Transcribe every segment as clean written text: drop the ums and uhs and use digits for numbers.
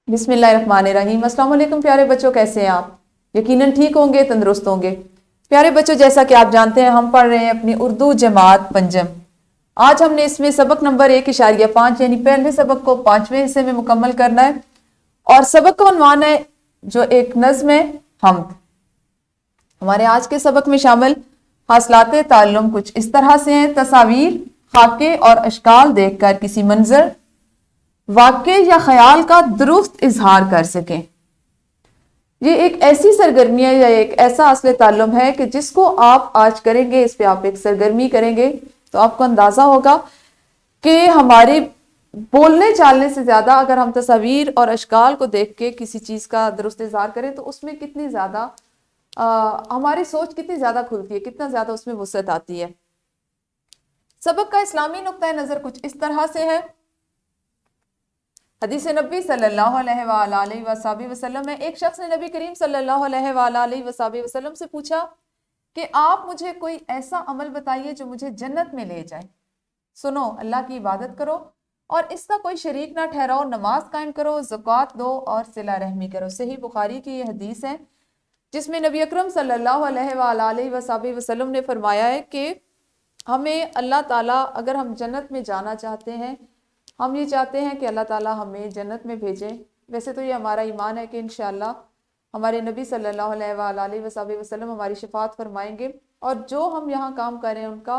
बिस्मिल्लाहिर्रहमानिर्रहीम। अस्सलाम वालेकुम प्यारे बच्चों, कैसे हैं आप? यकीनन ठीक होंगे, तंदुरुस्त होंगे। प्यारे बच्चों, जैसा कि आप जानते हैं हम पढ़ रहे हैं अपनी उर्दू जमात पंजम। आज हमने इसमें सबक नंबर 1.5 यानी पहले सबक को 5वें हिस्से में मुकम्मल करना है और सबक का उन्वान है जो एक नज़्म है हमद। हमारे आज के सबक में शामिल हासिलाते ताल्लुम कुछ इस तरह से हैं। तस्वीर, खाके और अशकाल देखकर किसी मंजर, वाक्य या ख्याल का दुरुस्त इजहार कर सकें। ये एक ऐसी सरगर्मी है या एक ऐसा असले ताल्लुम है कि जिसको आप आज करेंगे, इस पे आप एक सरगर्मी करेंगे तो आपको अंदाजा होगा कि हमारे बोलने चालने से ज्यादा अगर हम तस्वीर और अशकाल को देख के किसी चीज का दुरुस्त इजहार करें तो उसमें कितनी ज्यादा हमारी सोच कितनी ज्यादा खुलती है, कितना ज्यादा उसमें वुसअत आती है। सबक का इस्लामी नुक्ता नजर कुछ इस तरह से है। हदीस नबी सल्लल्लाहु अलैहि वसल्लम में एक शख्स ने नबी करीम सल्लल्लाहु अलैहि वसल्लम से पूछा कि आप मुझे कोई ऐसा अमल बताइए जो मुझे जन्नत में ले जाए। सुनो, अल्लाह की इबादत करो और इसका कोई शरीक ना ठहराओ, नमाज कायम करो, ज़कात दो और सिला रहमी करो। सही बुखारी की ये हदीस है जिसमें नबी अकरम सल्लल्लाहु अलैहि वसल्लम ने फरमाया है कि हमें अल्लाह ताला, अगर हम जन्नत में जाना चाहते हैं, हम ये चाहते हैं कि अल्लाह ताला हमें जन्नत में भेजें। वैसे तो ये हमारा ईमान है कि इंशाअल्लाह हमारे नबी सल्लल्लाहु अलैहि वसल्लम हमारी शफात फरमाएंगे और जो हम यहाँ काम कर रहे हैं उनका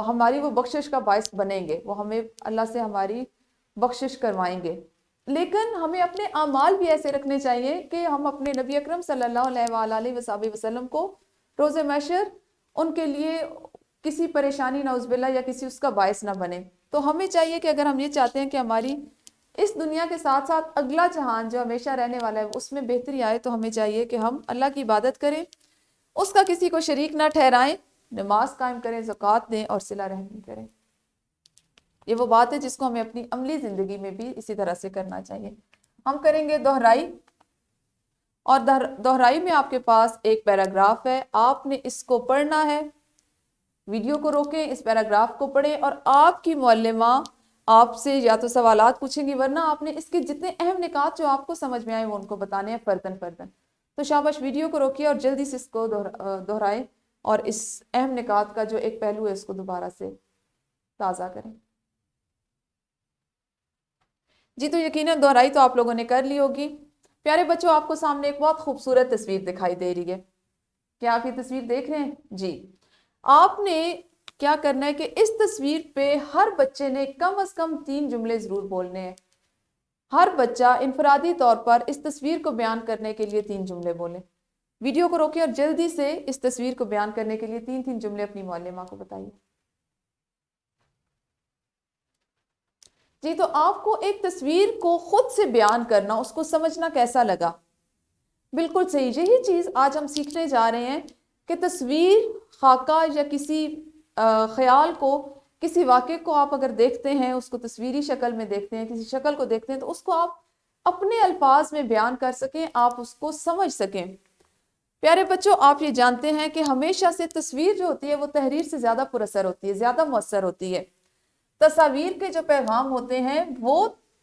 हमारी वो बख्शिश का बायस बनेंगे, वो हमें अल्लाह से हमारी बख्शिश करवाएंगे। लेकिन हमें अपने अमाल भी ऐसे रखने चाहिए कि हम अपने नबी अकरम सल्लल्लाहु अलैहि वसल्लम को रोज़े महशर उनके लिए किसी परेशानी नौज़बिल्ला या किसी उसका बायस ना बने। तो हमें चाहिए कि अगर हम ये चाहते हैं कि हमारी इस दुनिया के साथ साथ अगला जहान जो हमेशा रहने वाला है उसमें बेहतरी आए, तो हमें चाहिए कि हम अल्लाह की इबादत करें, उसका किसी को शरीक ना ठहराएं, नमाज कायम करें, ज़कात दें और सिला रहमी करें। ये वो बात है जिसको हमें अपनी अमली ज़िंदगी में भी इसी तरह से करना चाहिए। हम करेंगे दोहराई और दोहराई में आपके पास एक पैराग्राफ है, आपने इसको पढ़ना है। वीडियो को रोकें, इस पैराग्राफ को पढ़ें और आपकी मुअल्लिमा आपसे या तो सवालात पूछेंगी, वरना आपने इसके जितने अहम निकात जो आपको समझ में आए वो उनको बताने हैं फर्दन फर्दन। तो शाबाश, वीडियो को रोकिए और जल्दी से इसको दोहराएं और इस अहम निकात का जो एक पहलू है उसको दोबारा से ताज़ा करें। जी, तो यकीनन दोहराई तो आप लोगों ने कर ली होगी। प्यारे बच्चों, आपको सामने एक बहुत खूबसूरत तस्वीर दिखाई दे रही है। क्या आप ये तस्वीर देख रहे हैं? जी, आपने क्या करना है कि इस तस्वीर पे हर बच्चे ने कम से कम 3 जुमले जरूर बोलने हैं। हर बच्चा इनफरादी तौर पर इस तस्वीर को बयान करने के लिए 3 जुमले बोले। वीडियो को रोकिए और जल्दी से इस तस्वीर को बयान करने के लिए 3 जुमले अपनी मुअल्लिमा को बताइए। जी, तो आपको एक तस्वीर को खुद से बयान करना, उसको समझना कैसा लगा? बिल्कुल सही, यही चीज आज हम सीखने जा रहे हैं कि तस्वीर, खाका या किसी ख्याल को, किसी वाक़े को आप अगर देखते हैं, उसको तस्वीरी शक्ल में देखते हैं, किसी शक्ल को देखते हैं, तो उसको आप अपने अल्फाज में बयान कर सकें, आप उसको समझ सकें। प्यारे बच्चों, आप ये जानते हैं कि हमेशा से तस्वीर जो होती है वो तहरीर से ज़्यादा पुरअसर होती है, ज़्यादा मुअस्सर होती है। तस्वीर के जो पैगाम होते हैं वो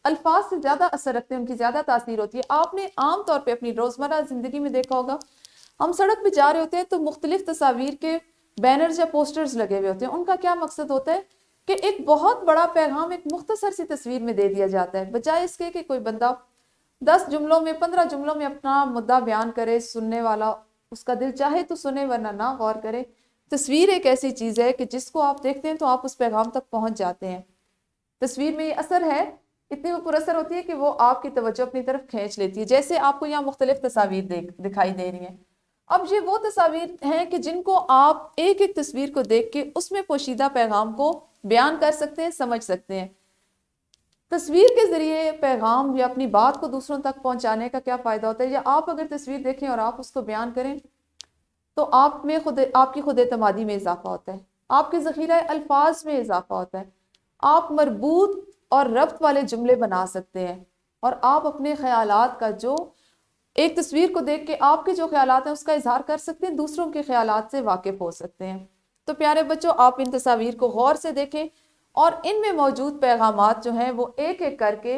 अल्फाज से ज़्यादा असर रखते हैं, उनकी ज़्यादा तासीर होती है। आपने आम तौर पे अपनी रोज़मर्रा ज़िंदगी में देखा होगा, हम सड़क पे जा रहे होते हैं तो मुख्तलिफ तस्वीर के बैनर्स या पोस्टर्स लगे हुए होते हैं। उनका क्या मकसद होता है कि एक बहुत बड़ा पैगाम एक मुख्तसर सी तस्वीर में दे दिया जाता है, बजाय इसके कि कोई बंदा 10 जुमलों में, 15 जुमलों में अपना मुद्दा बयान करे, सुनने वाला उसका दिल चाहे तो सुने वरना ना गौर करे। तस्वीर एक ऐसी चीज़ है कि जिसको आप देखते हैं तो आप उस पैगाम तक पहुंच जाते हैं। तस्वीर में ये असर है, इतनी वो पुरअसर होती है कि वो आपकी तवज्जो अपनी तरफ खींच लेती है। जैसे आपको यहाँ मुख्तलिफ तस्वीर दिखाई दे रही हैं। अब ये वो तस्वीर हैं कि जिनको आप एक एक तस्वीर को देख के उसमें पोशीदा पैगाम को बयान कर सकते हैं, समझ सकते हैं। तस्वीर के जरिए पैगाम या अपनी बात को दूसरों तक पहुंचाने का क्या फ़ायदा होता है? या आप अगर तस्वीर देखें और आप उसको बयान करें तो आप में आपकी खुद एतमादी में इजाफा होता है, आपके ज़ख़ीरा अल्फाज में इजाफा होता है, आप मरबूत और रब्त वाले जुमले बना सकते हैं और आप अपने ख्यालात का, जो एक तस्वीर को देख के आपके जो ख्यालात हैं उसका इजहार कर सकते हैं, दूसरों के ख्यालात से वाकिफ हो सकते हैं। तो प्यारे बच्चों, आप इन तस्वीर को गौर से देखें और इनमें मौजूद पैगामात जो हैं वो एक एक करके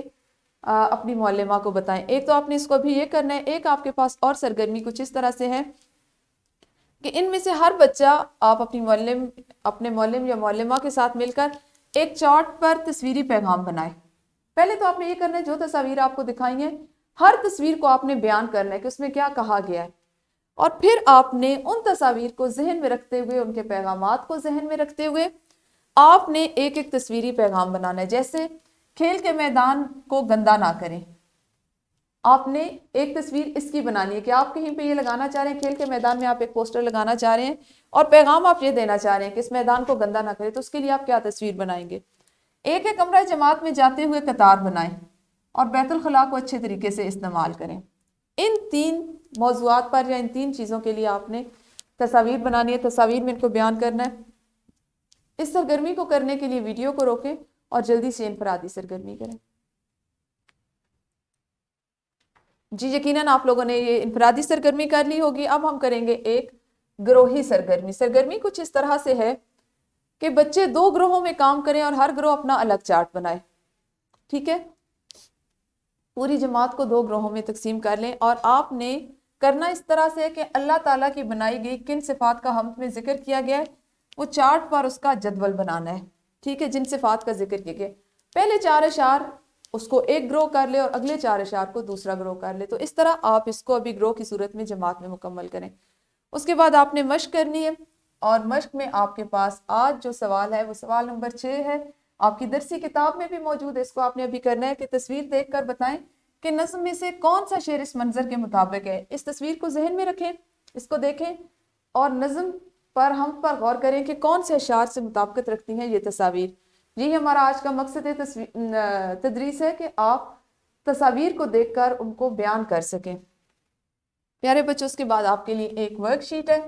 اپنی معلمہ کو بتائیں۔ ایک تو آپ نے اس کو ابھی یہ کرنا ہے، ایک آپ کے پاس اور سرگرمی کچھ اس طرح سے ہے کہ ان میں سے ہر بچہ آپ اپنے معلم یا معلمہ کے ساتھ مل کر ایک چارٹ پر تصویری پیغام بنائے۔ پہلے تو آپ نے یہ کرنا ہے، جو تصاویر آپ کو دکھائی ہیں ہر تصویر کو آپ نے بیان کرنا ہے کہ اس میں کیا کہا گیا ہے، اور پھر آپ نے ان تصاویر کو ذہن میں رکھتے ہوئے، ان کے پیغامات کو ذہن میں رکھتے ہوئے آپ نے ایک ایک تصویری پیغام بنانا ہے۔ جیسے کھیل کے میدان کو گندا نہ کریں، آپ نے ایک تصویر اس کی بنانی ہے کہ آپ کہیں پہ یہ لگانا چاہ رہے ہیں، کھیل کے میدان میں آپ ایک پوسٹر لگانا چاہ رہے ہیں اور پیغام آپ یہ دینا چاہ رہے ہیں کہ اس میدان کو گندا نہ کریں، تو اس کے لیے آپ کیا تصویر بنائیں گے؟ ایک ایک کمرہ جماعت میں جاتے ہوئے قطار بنائیں اور بیت الخلاء کو اچھے طریقے سے استعمال کریں۔ ان 3 موضوعات پر یا ان 3 چیزوں کے لیے آپ نے تصاویر بنانی ہے، تصاویر میں ان کو بیان کرنا ہے۔ اس سرگرمی کو کرنے کے لیے ویڈیو کو روکیں اور جلدی سے انفرادی سرگرمی کریں۔ جی یقیناً آپ لوگوں نے یہ انفرادی سرگرمی کر لی ہوگی۔ اب ہم کریں گے ایک گروہی سرگرمی۔ سرگرمی کچھ اس طرح سے ہے کہ بچے 2 گروہوں میں کام کریں اور ہر گروہ اپنا الگ چارٹ بنائے، ٹھیک ہے؟ پوری جماعت کو 2 گروہوں میں تقسیم کر لیں، اور آپ نے کرنا اس طرح سے کہ اللہ تعالیٰ کی بنائی گئی کن صفات کا حمد میں ذکر کیا گیا ہے وہ چارٹ پر اس کا جدول بنانا ہے، ٹھیک ہے؟ جن صفات کا ذکر کیا گیا، پہلے 4 اشعار اس کو ایک گروہ کر لے اور اگلے 4 اشعار کو دوسرا گروہ کر لے۔ تو اس طرح آپ اس کو ابھی گروہ کی صورت میں جماعت میں مکمل کریں۔ اس کے بعد آپ نے مشق کرنی ہے، اور مشق میں آپ کے پاس آج جو سوال ہے وہ سوال نمبر 6 ہے، آپ کی درسی کتاب میں بھی موجود ہے۔ اس کو آپ نے ابھی کرنا ہے کہ تصویر دیکھ کر بتائیں کہ نظم میں سے کون سا شعر اس منظر کے مطابق ہے۔ اس تصویر کو ذہن میں رکھیں، اس کو دیکھیں اور نظم پر ہم پر غور کریں کہ کون سے اشعار سے مطابقت رکھتی ہیں یہ تصاویر۔ یہی ہمارا آج کا مقصد تدریس ہے کہ آپ تصاویر کو دیکھ کر ان کو بیان کر سکیں۔ پیارے بچوں، اس کے بعد آپ کے لیے ایک ورک شیٹ ہے،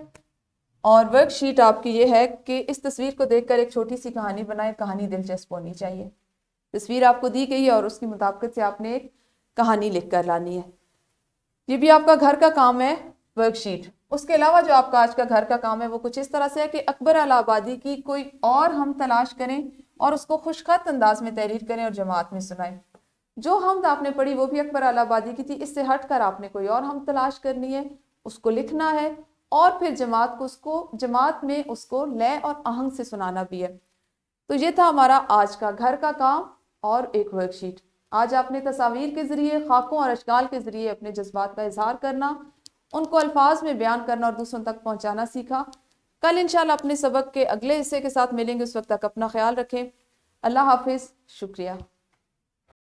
اور ورک شیٹ آپ کی یہ ہے کہ اس تصویر کو دیکھ کر ایک چھوٹی سی کہانی بنائیں۔ کہانی دلچسپ ہونی چاہیے۔ تصویر آپ کو دی گئی ہے اور اس کی مطابقت سے آپ نے ایک کہانی لکھ کر لانی ہے۔ یہ بھی آپ کا گھر کا کام ہے، ورک شیٹ۔ اس کے علاوہ جو آپ کا آج کا گھر کا کام ہے وہ کچھ اس طرح سے ہے کہ اکبر الہ آبادی کی کوئی اور ہم تلاش کریں اور اس کو خوشخط انداز میں تحریر کریں اور جماعت میں سنائیں۔ جو حمد آپ نے پڑھی وہ بھی اکبر الہ آبادی کی تھی، اس سے ہٹ کر آپ نے کوئی اور حمد تلاش کرنی ہے، اس کو لکھنا ہے اور پھر جماعت میں اس کو لے اور آہنگ سے سنانا بھی ہے۔ تو یہ تھا ہمارا آج کا گھر کا کام اور ایک ورک شیٹ۔ آج آپ نے تصاویر کے ذریعے، خاکوں اور اشکال کے ذریعے اپنے جذبات کا اظہار کرنا، ان کو الفاظ میں بیان کرنا اور دوسروں تک پہنچانا سیکھا۔ کل انشاءاللہ اپنے سبق کے اگلے حصے کے ساتھ ملیں گے، اس وقت تک اپنا خیال رکھیں۔ اللہ حافظ، شکریہ۔